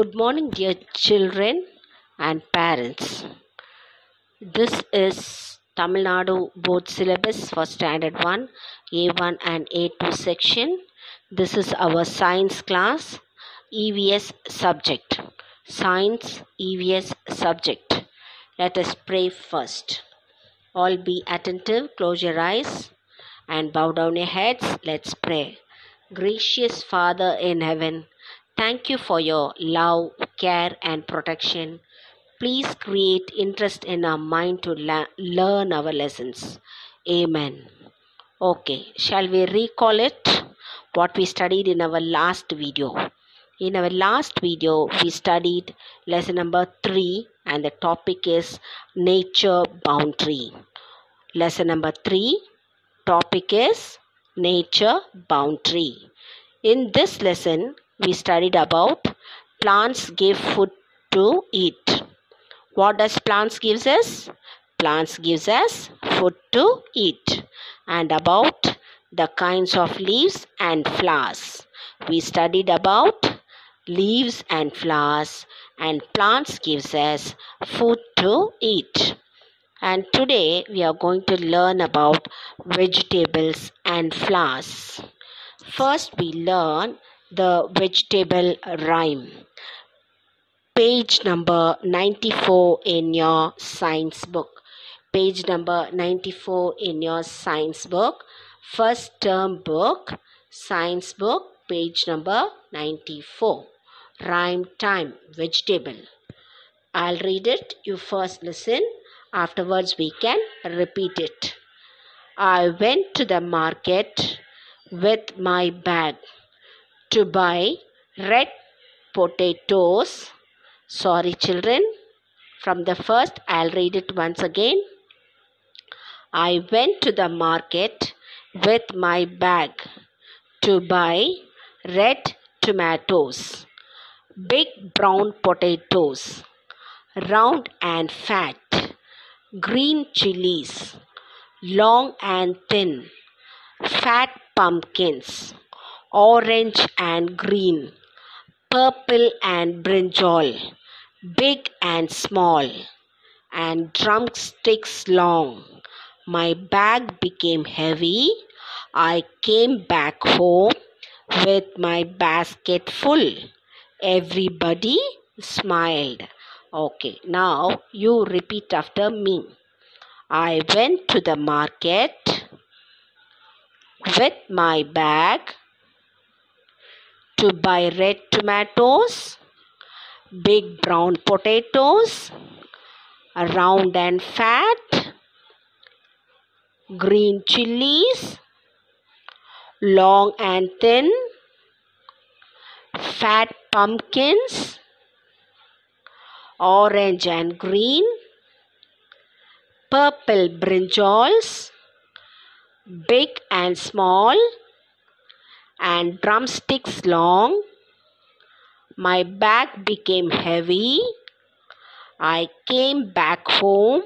Good morning, dear children and parents. This is Tamil Nadu Board Syllabus for Standard 1, A1 and A2 section. This is our science class, EVS subject. Science EVS subject. Let us pray first. All be attentive, close your eyes and bow down your heads. Let's pray. Gracious Father in heaven, thank you for your love, care and protection. Please create interest in our mind to learn our lessons. Amen. Okay, shall we recall it? What we studied in our last video. In our last video, we studied lesson number 3 and the topic is nature boundary. Lesson number 3, topic is nature boundary. In this lesson, we studied about plants give food to eat. What does plants gives us? Plants gives us food to eat. And about the kinds of leaves and flowers. We studied about leaves and flowers, and plants gives us food to eat. And today we are going to learn about vegetables and flowers. First we learn the vegetable rhyme. Page number 94 in your science book. Page number 94 in your science book. First term book, science book, page number 94. Rhyme time, vegetable. I'll read it. You first listen. Afterwards we can repeat it. I went to the market with my bag to buy red potatoes. Sorry children, from the first I'll read it once again. I went to the market with my bag to buy red tomatoes, big brown potatoes, round and fat, green chilies, long and thin, fat pumpkins, orange and green, purple and brinjal, big and small, and drumsticks long. My bag became heavy. I came back home with my basket full. Everybody smiled. Okay, now you repeat after me. I went to the market with my bag to buy red tomatoes, big brown potatoes, round and fat, green chilies, long and thin, fat pumpkins, orange and green, purple brinjals, big and small, and drumsticks long. My bag became heavy. I came back home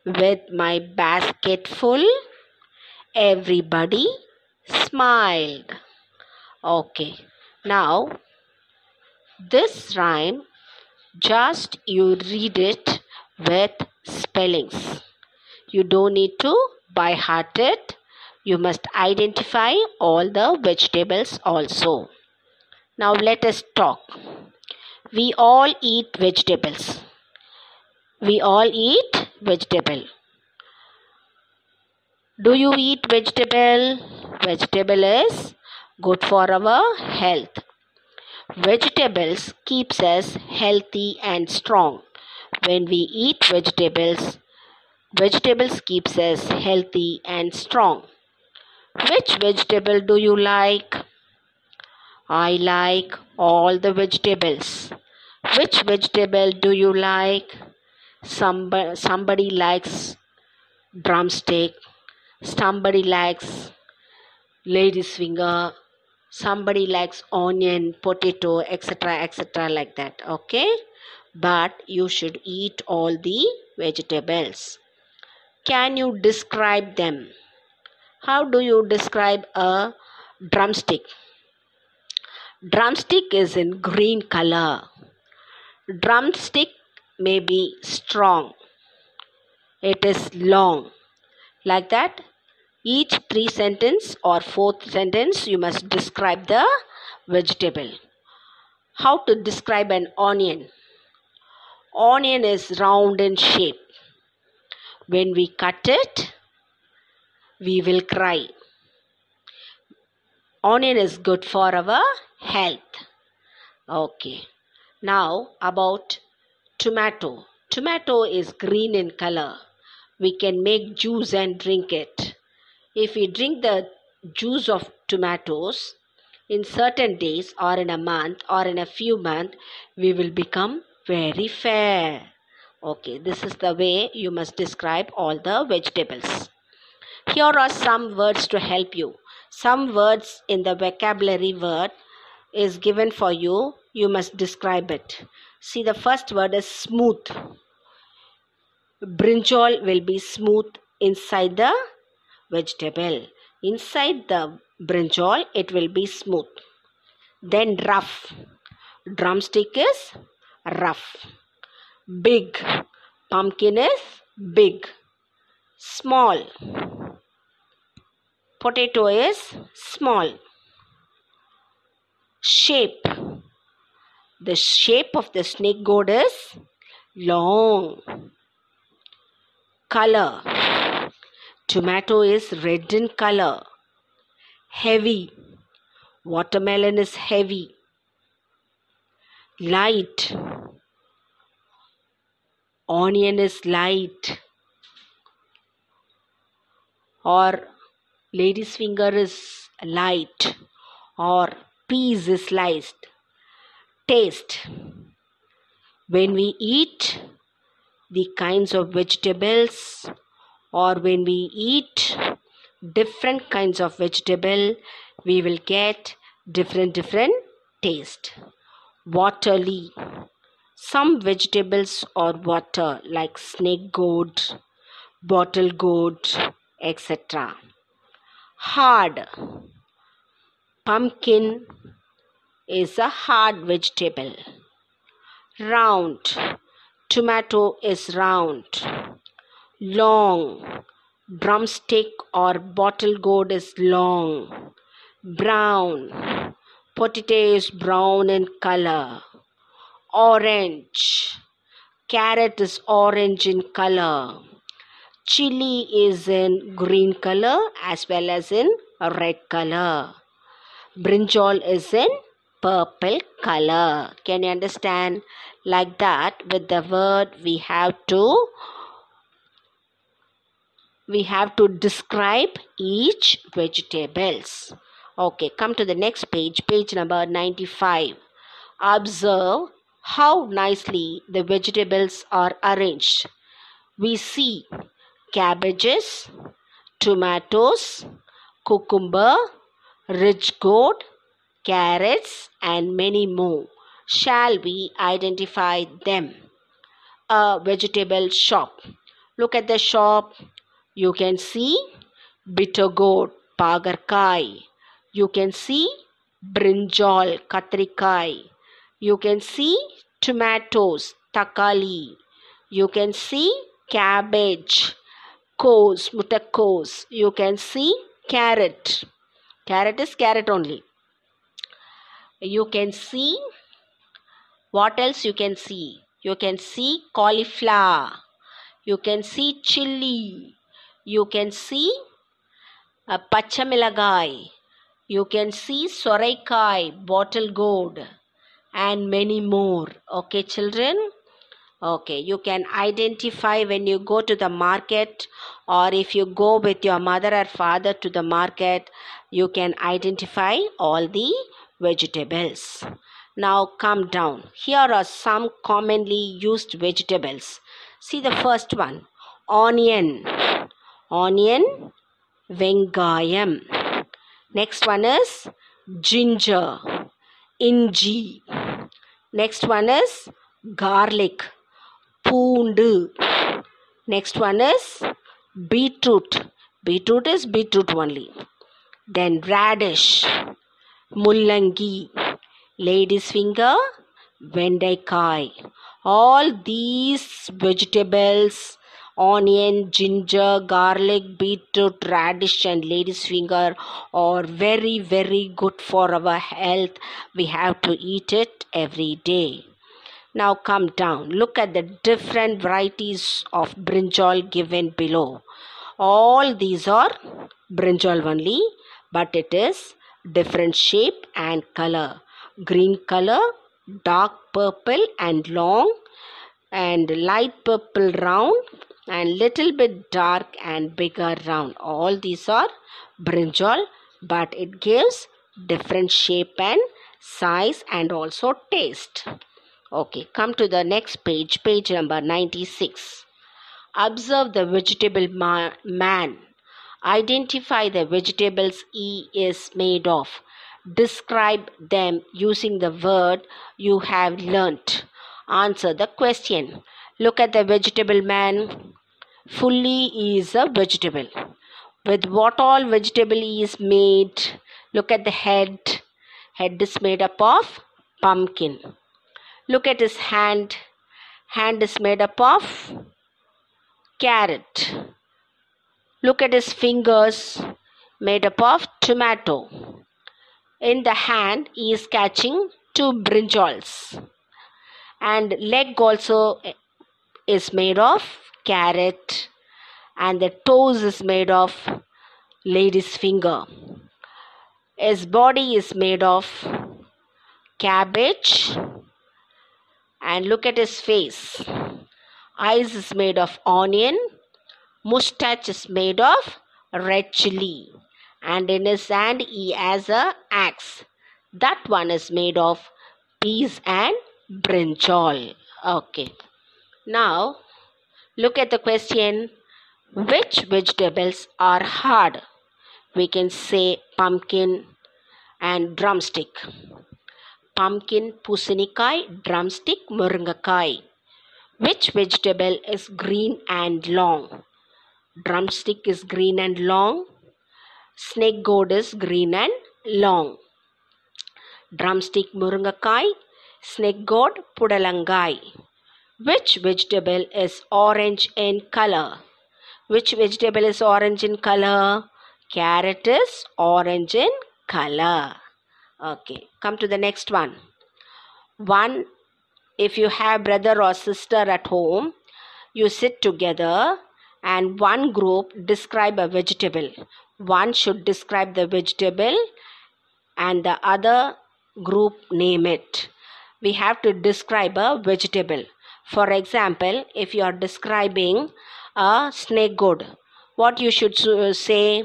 with my basket full. Everybody smiled. Okay, now this rhyme, just you read it with spellings. You don't need to by heart it. You must identify all the vegetables also. Now let us talk. We all eat vegetables. We all eat vegetable. Do you eat vegetable? Vegetable is good for our health. Vegetables keeps us healthy and strong. When we eat vegetables, vegetables keeps us healthy and strong. Which vegetable do you like? I like all the vegetables. Which vegetable do you like? Somebody likes drumstick. Somebody likes lady's finger. Somebody likes onion, potato, etc. like that. Okay? But you should eat all the vegetables. Can you describe them? How do you describe a drumstick? Drumstick is in green color. Drumstick may be strong. It is long. Like that, each 3 sentence or 4th sentence you must describe the vegetable. How to describe an onion? Onion is round in shape. When we cut it, we will cry. Onion is good for our health. Okay. Now about tomato. Tomato is green in color. We can make juice and drink it. If we drink the juice of tomatoes in certain days or in a month or in a few months, we will become very fair. Okay, this is the way you must describe all the vegetables. Here are some words to help you. Some words in the vocabulary word is given for you. You must describe it. See, the first word is smooth. Brinjal will be smooth inside the vegetable. Inside the brinjal, it will be smooth. Then rough. Drumstick is rough. Big. Pumpkin is big. Small. Potato is small. Shape. The shape of the snake gourd is long. Color. Tomato is red in color. Heavy. Watermelon is heavy. Light. Onion is light. Or lady's finger is light. Or peas is sliced. Taste. When we eat the kinds of vegetables or when we eat different kinds of vegetable, we will get different taste. Watery. Some vegetables are water like snake gourd, bottle gourd, etc. Hard. Pumpkin is a hard vegetable. Round. Tomato is round. Long. Drumstick or bottle gourd is long. Brown. Potato is brown in color. Orange. Carrot is orange in color. Chili is in green color as well as in red color. Brinjal is in purple color. Can you understand? Like that, with the word we have to describe each vegetables. Okay, come to the next page, page number 95. Observe how nicely the vegetables are arranged. We see cabbages, tomatoes, cucumber, ridge gourd, carrots, and many more. Shall we identify them? A vegetable shop. Look at the shop. You can see bitter gourd, pagarkai. You can see brinjal, katrikai. You can see tomatoes, takali. You can see cabbage, coes, mutakos. You can see carrot. Carrot is carrot only. You can see, what else you can see? You can see cauliflower. You can see chili. You can see pachamilagai. You can see sorekai, bottle gourd, and many more. Okay, children? Okay, you can identify when you go to the market, or if you go with your mother or father to the market, you can identify all the vegetables. Now come down. Here are some commonly used vegetables. See the first one. Onion. Onion. Vengayam. Next one is ginger. Inji. Next one is garlic. Poondu. Next one is beetroot. Beetroot is beetroot only. Then radish. Mullangi. lady's finger, vendaikai. All these vegetables, onion, ginger, garlic, beetroot, radish and lady's finger are very, very good for our health. We have to eat it every day. Now come down. Look at the different varieties of brinjal given below. All these are brinjal only, but it is different shape and color. Green color, dark purple and long, and light purple round, and little bit dark and bigger round. All these are brinjal, but it gives different shape and size and also taste. Okay, come to the next page, page number 96. Observe the vegetable man. Identify the vegetables he is made of. Describe them using the word you have learnt. Answer the question. Look at the vegetable man. Fully he is a vegetable. With what all vegetable he is made? Look at the head. Head is made up of pumpkin. Look at his hand. Hand is made up of carrot. Look at his fingers, made up of tomato. In the hand, he is catching 2 brinjals. And leg also is made of carrot. And the toes is made of lady's finger. His body is made of cabbage. And look at his face. Eyes is made of onion. Mustache is made of red chili. And in his hand he has a axe. That one is made of peas and brinjal. Okay. Now look at the question. Which vegetables are hard? We can say pumpkin and drumstick. Pumpkin, pusinikai, drumstick, muringakai. Which vegetable is green and long? Drumstick is green and long. Snake gourd is green and long. Drumstick muringakai. Snake gourd pudalangai. Which vegetable is orange in color? Which vegetable is orange in color? Carrot is orange in color. Okay, come to the next one. If you have brother or sister at home, you sit together and one group describe a vegetable. One should describe the vegetable and the other group name it. We have to describe a vegetable. For example, if you are describing a snake gourd, what you should say?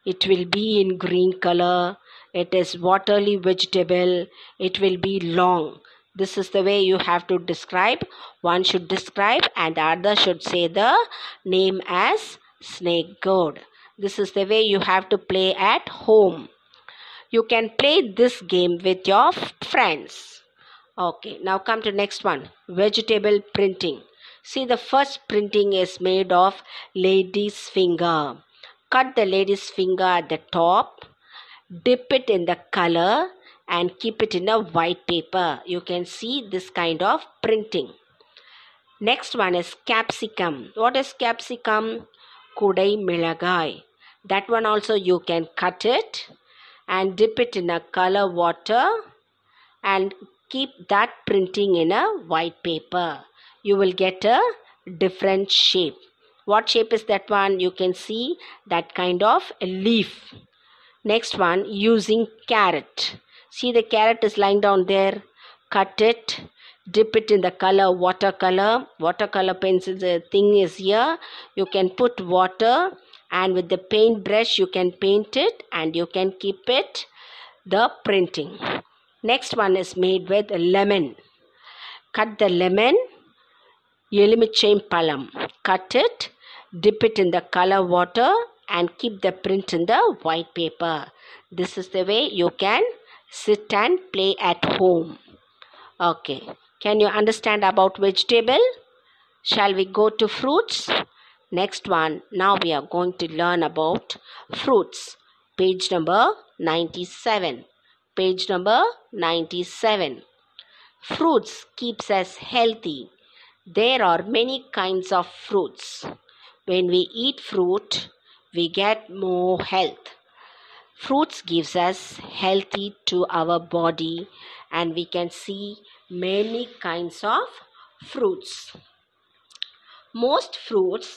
It will be in green color. It is watery vegetable. It will be long. This is the way you have to describe. One should describe and the other should say the name as snake gourd. This is the way you have to play at home. You can play this game with your friends. Okay, now come to next one. Vegetable printing. See, the first printing is made of lady's finger. Cut the lady's finger at the top. Dip it in the color and keep it in a white paper. You can see this kind of printing. Next one is capsicum. What is capsicum? Kudai milagai. That one also you can cut it and dip it in a color water and keep that printing in a white paper. You will get a different shape. What shape is that one? You can see that kind of a leaf. Next one, using carrot. See, the carrot is lying down there. Cut it. Dip it in the color watercolor. Watercolor pencil thing is here. You can put water and with the paintbrush you can paint it and you can keep it the printing. Next one is made with lemon. Cut the lemon. Elumichai palam. Cut it. Dip it in the color water and keep the print in the white paper. This is the way you can sit and play at home. Okay. Can you understand about vegetable? Shall we go to fruits? Next one. Now we are going to learn about fruits. Page number 97. Page number 97. Fruits keeps us healthy. There are many kinds of fruits. When we eat fruit, we get more health. Fruits gives us healthy to our body, and we can see many kinds of fruits. Most fruits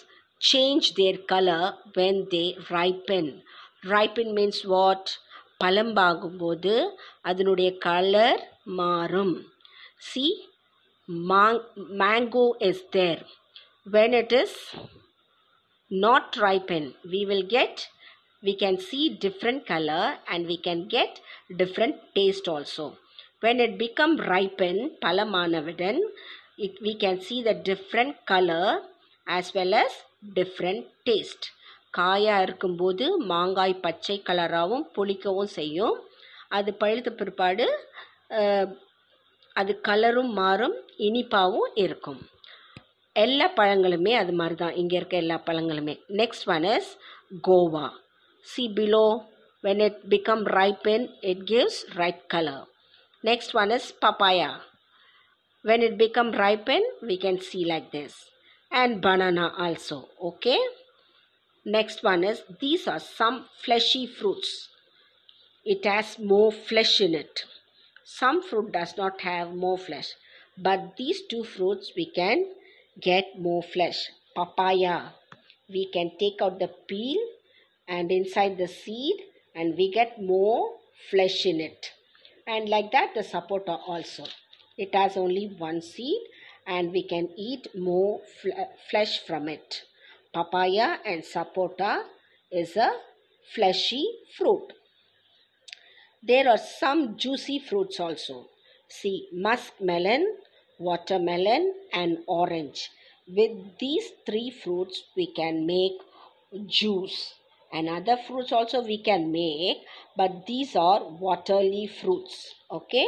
change their color when they ripen. Ripen means what? பழம்பாகும்போது அதனுடைய colour மாறும். See, mango is there. When it is not ripen, we can see different color and we can get different taste also. When it become ripen, பழமானவுடன், we can see the different color as well as different taste. காயா இருக்கும்போது மாங்காய் பச்சை கலராகவும் புளிக்கவும் செய்யும். அது பழுத்த பிற்பாடு அது கலரும் மாறும், இனிப்பாகவும் இருக்கும். எல்லா பழங்களுமே அது மாதிரி தான், இங்கே இருக்க எல்லா பழங்களுமே. Next one is guava. See below, when it become ripen, it gives red color. Next one is papaya. When it become ripen, we can see like this. And banana also. Okay. Next one is, these are some fleshy fruits. It has more flesh in it. Some fruit does not have more flesh. But these two fruits we can get more flesh. Papaya, we can take out the peel and inside the seed and we get more flesh in it. And like that the sapota also. It has only one seed and we can eat more flesh from it. Papaya and sapota is a fleshy fruit. There are some juicy fruits also. See, muskmelon, watermelon and orange. With these three fruits we can make juice. And other fruits also we can make, but these are watery fruits. Okay,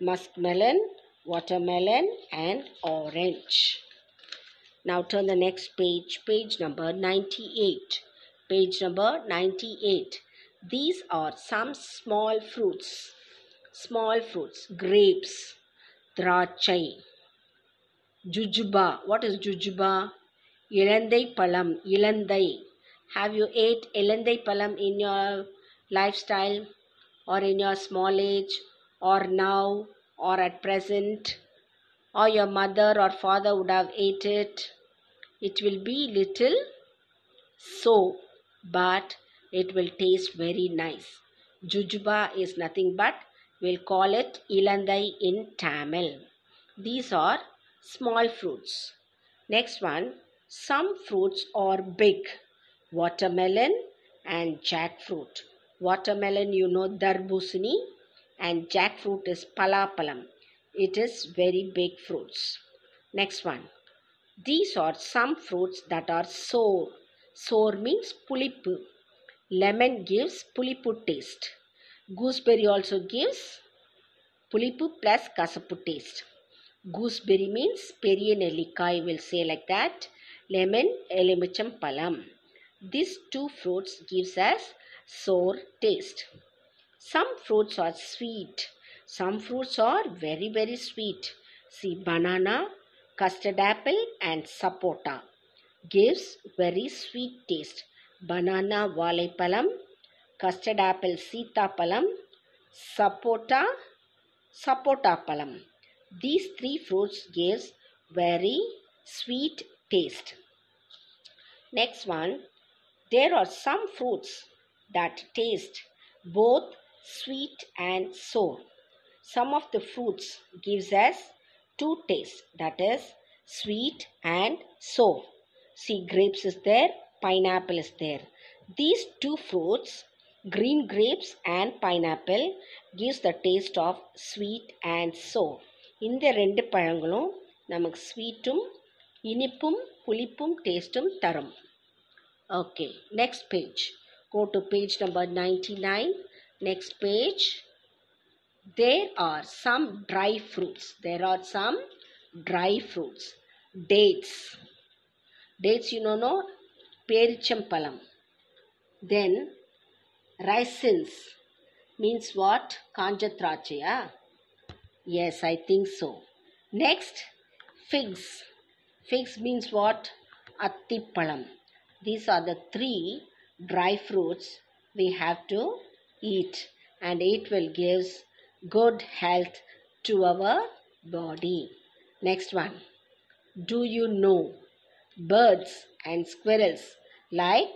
muskmelon, watermelon and orange. Now turn the next page, page number 98. Page number 98. These are some small fruits. Small fruits, grapes, திராட்சை, jujube. What is jujube? இலந்தை பழம், இலந்தை. Have you ate இலந்தை பழம் in your lifestyle or in your small age or now or at present? Or your mother or father would have ate it? It will be little sour, but it will taste very nice. Jujube is nothing but, we'll call it Ilanthai in Tamil. These are small fruits. Next one, some fruits are big. Watermelon and jackfruit. Watermelon, you know, darbusini, and jackfruit is palapalam. It is very big fruits. Next one, these are some fruits that are sour. Sour means pulipu. Lemon gives pulipu taste. Gooseberry also gives pulipu plus kasapu taste. Gooseberry means periya nellikkai, will say like that. Lemon elumicham palam. These two fruits gives us sour taste. Some fruits are sweet. Some fruits are very, very sweet. See, banana, custard apple and sapota gives very sweet taste. Banana valaypalam, custard apple sitapalam, sapota palam. These three fruits gives very sweet taste. Next one, there are some fruits that taste both sweet and sour. Some of the fruits gives us two tastes, that is sweet and sour. See, grapes is there, pineapple is there. These two fruits, green grapes and pineapple, gives the taste of sweet and sour. இந்த ரெண்டு பழங்களும் நமக்கு ஸ்வீட்டும் இனிப்பும் புளிப்பும் டேஸ்ட்டும் தரும். Okay, next page. Go to page number 99. Next page. There are some dry fruits. There are some dry fruits. Dates. Dates, you know, no? Perichampalam. Then raisins. means what? Kanjatrachaya. Yes, I think so. Next, figs. Figs means what? Attipalam. These are the three dry fruits we have to eat, and it will give good health to our body. Next one. Do you know birds and squirrels like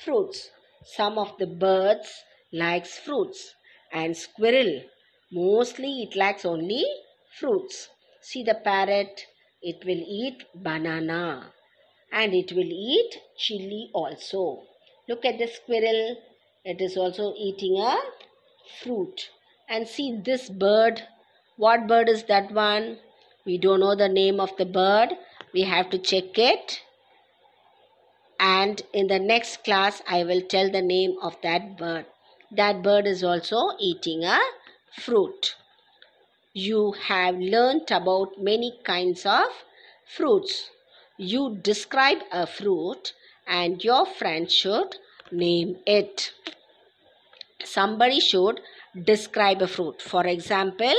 fruits? Some of the birds likes fruits, and squirrel mostly it likes only fruits. See the parrot, it will eat banana and it will eat chili also. Look at the squirrel, it is also eating a fruit. And see this bird, what bird is that one? We don't know the name of the bird, we have to check it, and in the next class I will tell the name of that bird. That bird is also eating a fruit. You have learnt about many kinds of fruits. You describe a fruit and your friend should name it. Somebody should describe a fruit. For example,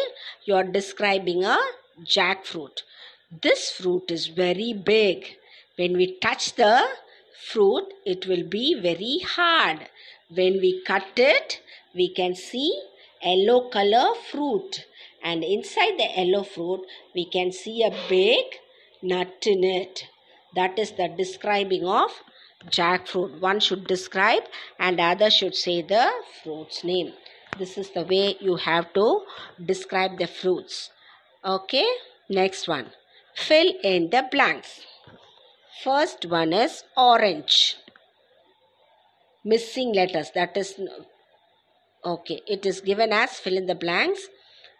you are describing a jackfruit. This fruit is very big. When we touch the fruit, it will be very hard. When we cut it, we can see yellow color fruit. And inside the yellow fruit, we can see a big nut in it. That is the describing of jackfruit. One should describe and other should say the fruit's name. This is the way you have to describe the fruits. Okay, next one. Fill in the blanks. First one is orange. Missing letters, that is okay, it is given as fill in the blanks,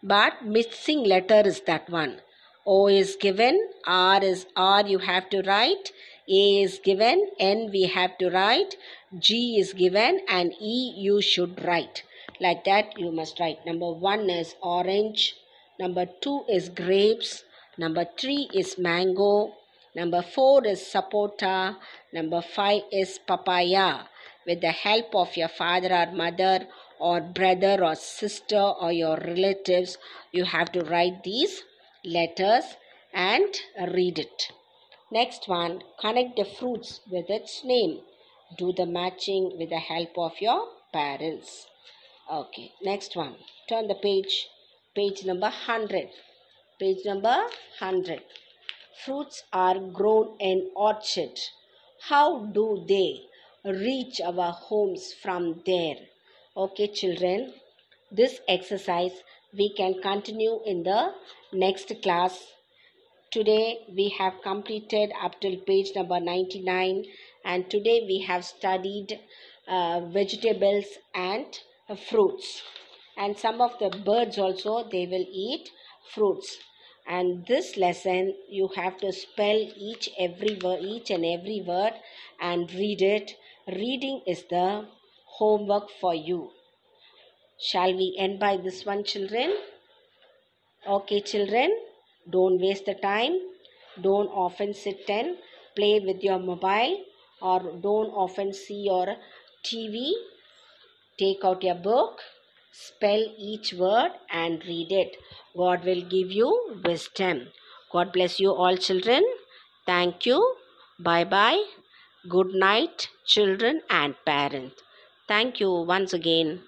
but missing letter is that one. O is given, R is R you have to write, A is given, N we have to write, G is given, and E you should write. Like that you must write. Number 1 is orange, number 2 is grapes, number 3 is mango, number 4 is sapota, number 5 is papaya. With the help of your father or mother or brother or sister or your relatives, you have to write these letters and read it. Next one, connect the fruits with its name. Do the matching with the help of your parents. Okay, next one, turn the page, page number 100. Page number 100. Fruits are grown in orchard. How do they reach our homes from there? Okay, children, this exercise we can continue in the next class. Today we have completed up till page number 99, and today we have studied vegetables and fruits, and some of the birds also they will eat fruits. And this lesson you have to spell each and every word and read it. Reading is the homework for you. Shall we end by this one, children? Okay, children, don't waste the time. Don't often sit and play with your mobile, or don't often see your TV. Take out your book, spell each word and read it. God will give you wisdom. God bless you all, children. Thank you. Bye-bye. Good night, children and parents. Thank you once again.